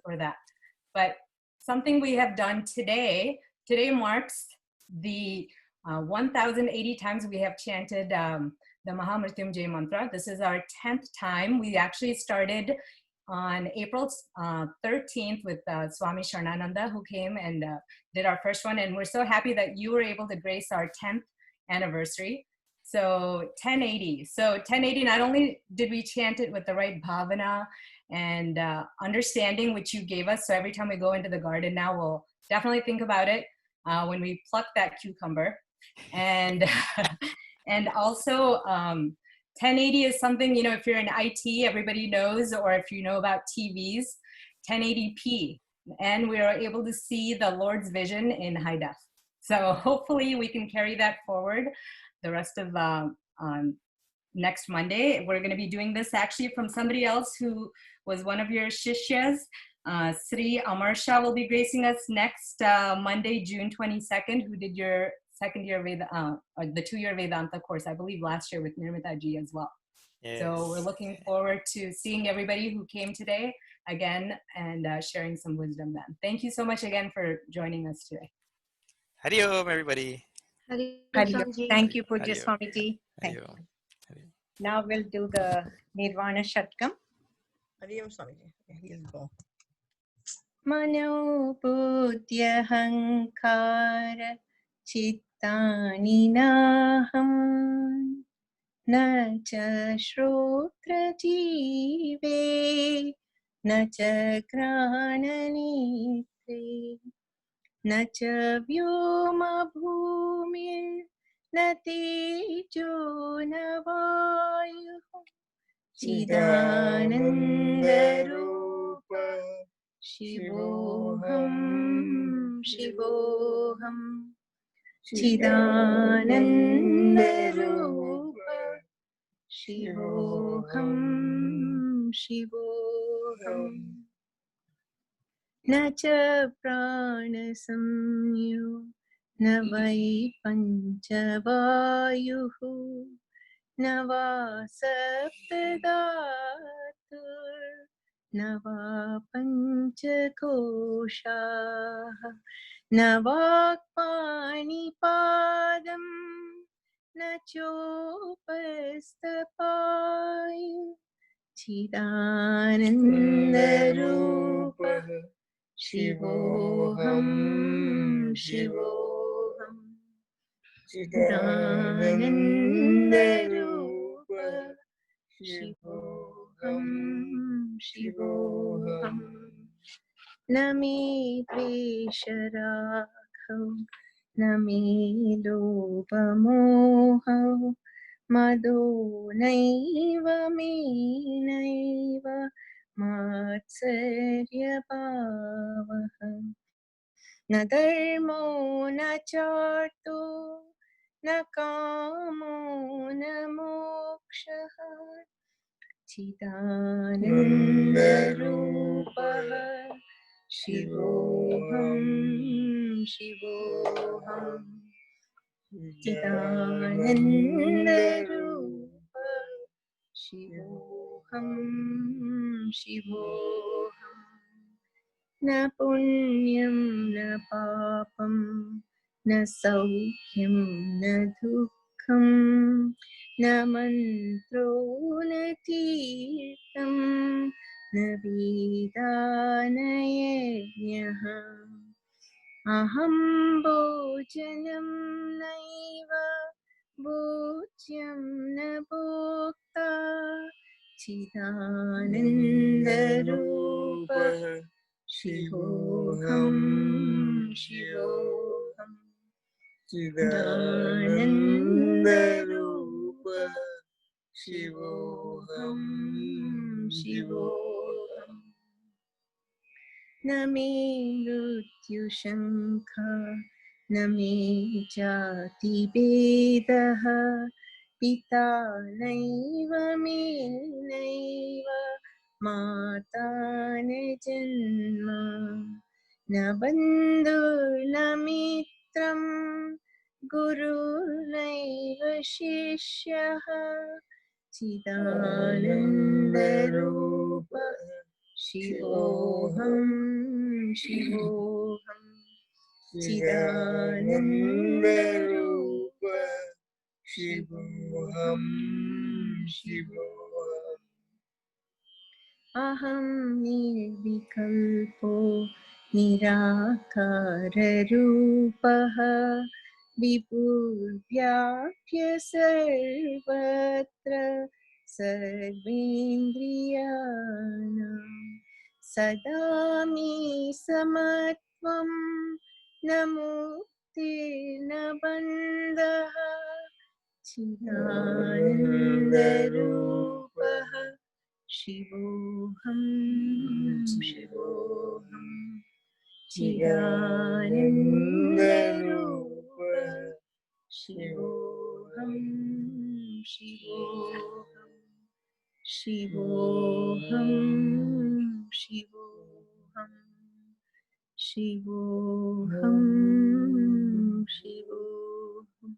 or that. But something we have done today marks the 1,080 times we have chanted the Mahamrityunjay mantra. This is our 10th time. We actually started on April 13th with Swami Sharananda, who came and did our first one. And we're so happy that you were able to grace our 10th anniversary. So 1080. So 1080, not only did we chant it with the right bhavana and understanding, which you gave us. So every time we go into the garden now, we'll definitely think about it when we pluck that cucumber. And and also 1080 is something, you know, if you're in IT, everybody knows, or if you know about TVs, 1080p. And we are able to see the Lord's vision in high def. So hopefully we can carry that forward the rest of next Monday. We're going to be doing this actually from somebody else who was one of your shishyas. Sri Amar Shah will be gracing us next Monday, June 22nd, who did your second year or the 2-year Vedanta course, I believe last year with Nirmita ji as well. Yes. So we're looking forward to seeing everybody who came today again and sharing some wisdom then. Thank you so much again for joining us today. Hari Om, everybody. Hari Hari Om, Om. Swamiji. Thank you, Pujya Hari Om. Swamiji. Thank Hari you. Om. Hari Om. Now we'll do the Nirvana Shatkam. Hari Om, Swamiji. He'll go. Mano Buddhya Hankara Chittani Naham Na cha Shrotra Jive Na cha Grana Nitre Na cha Vyoma Bhumir Na Tejo Na Vayu Chidananda Rupa Shivoham Shivoham Chidananda Rupa Shivoham Shivoham Na cha prana samyo Na vai panchavayuhu Na va saptadatur Na va panchakoshaha Na vakpanipadam Na chopastapayu Chidananda Rupa Shivoham Shivoham Chidananda Rupa Shivoham Shivoham Nami Dvesharakho Nami Lopamoho Madho Naiva Me Naiva Matsarya Bhavaham Na dharmo na charto na kamo na mokshaha Chidananda Rupaha Shivoham Shivoham Chidananda Rupa Shivoham Shivoham Na punyam na papam Na saukyam na dukkham Na mantro na tirtam Na vida na yajnaha Aham bhojanam naiva bhojyam na bhokta Chidananda Rupa Shivoham Shivoham Chidananda Rupa Shivoham Shivoham Nami Mrityu Shankha Nami Jati Vedaha Pita Naiva Me Naiva Mata ne Janma Na Bandhu Na Mitram Guru Naiva Shishyaha चिदानन्दरूप शिवोऽहं शिवोऽहं चिदानन्दरूप शिवोऽहं शिवोऽहम् अहं निर्विकल्पो निराकाररूपः विभुर्व्याप्य सर्वत्र सर्वेन्द्रियाणां सदा मे समत्वं न मुक्तिर्न बन्धः चिदानन्दरूपः शिवोऽहं शिवोऽहं चिदानन्दरूप शिवोऽहं शिवोऽहं शिवोऽहं शिवोऽहं शिवोऽहं शिवोऽहम्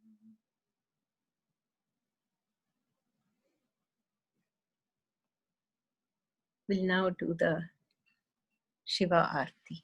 We'll now do the Shiva Aarti.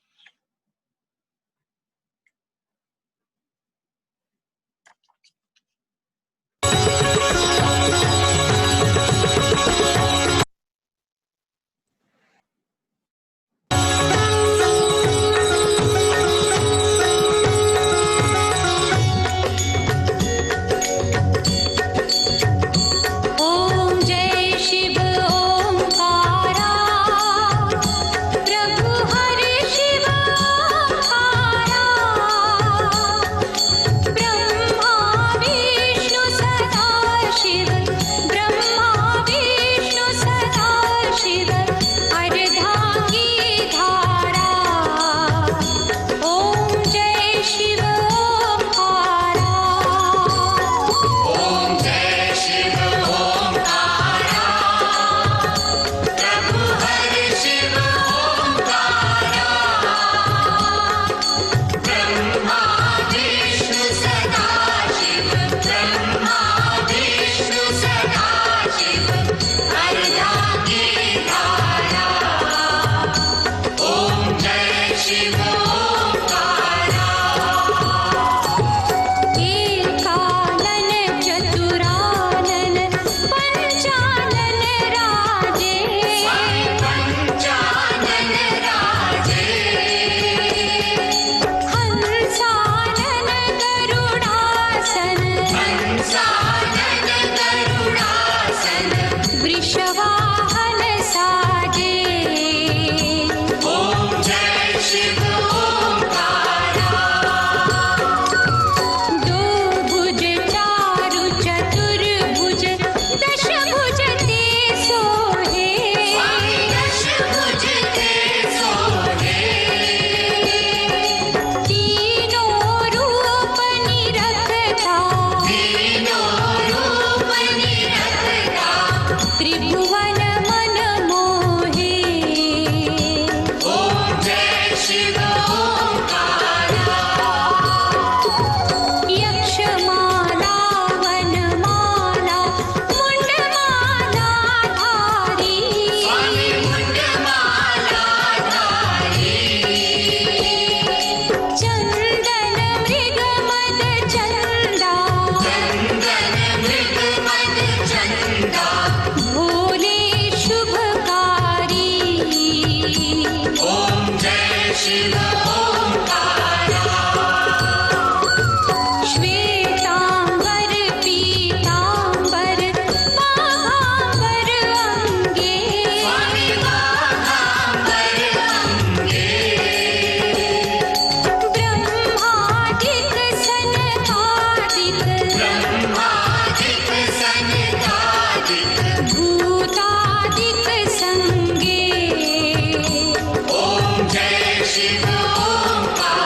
Shiva Om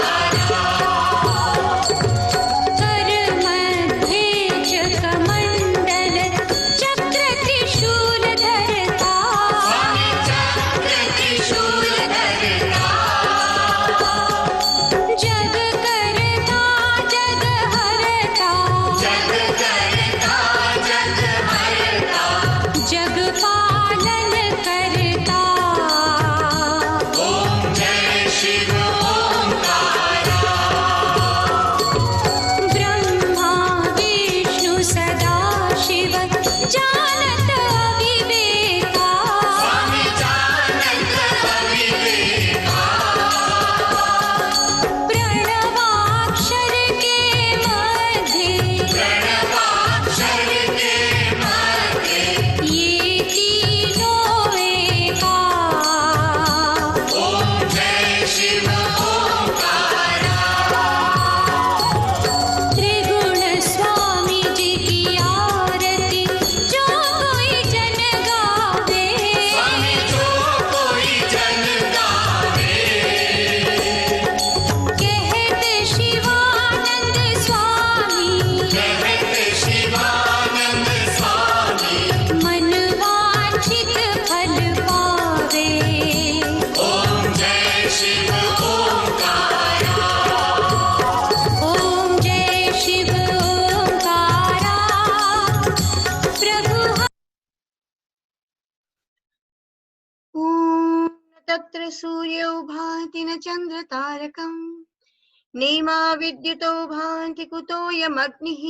भाति न चन्द्रतारकम् नेमा विद्युतो भान्ति कुतोऽयमग्निः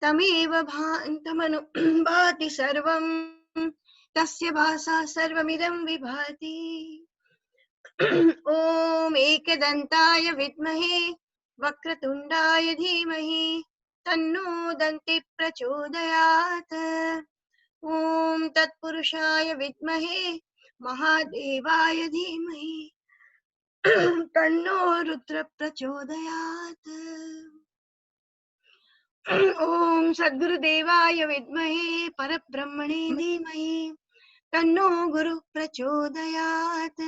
तमेव भान्तमनु भाति सर्वम् तस्य भासा सर्वमिदं विभाति ॐ एकदन्ताय विद्महे वक्रतुण्डाय धीमहि तन्नो दन्ति प्रचोदयात् ॐ तत्पुरुषाय विद्महे महादेवाय धीमहि तन्नो रुद्र प्रचोदयात् ॐ सद्गुरुदेवाय विद्महे परब्रह्मणे धीमहि तन्नो गुरु प्रचोदयात्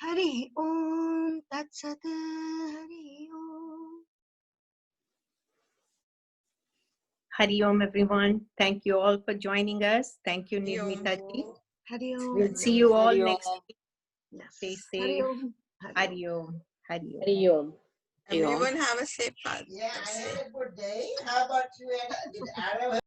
हरि ओम तत्सत् हरि ओम Hari Om, everyone. Thank you all for joining us. Thank you, Hari Om. Nirmita ji. Hari Om We'll see you all Hari Om. next week. Stay Hari safe. Om Hari Om. Hari Om. Hari Om. Hari Om. Everyone have a safe path. Yeah, I had a good day. How about you?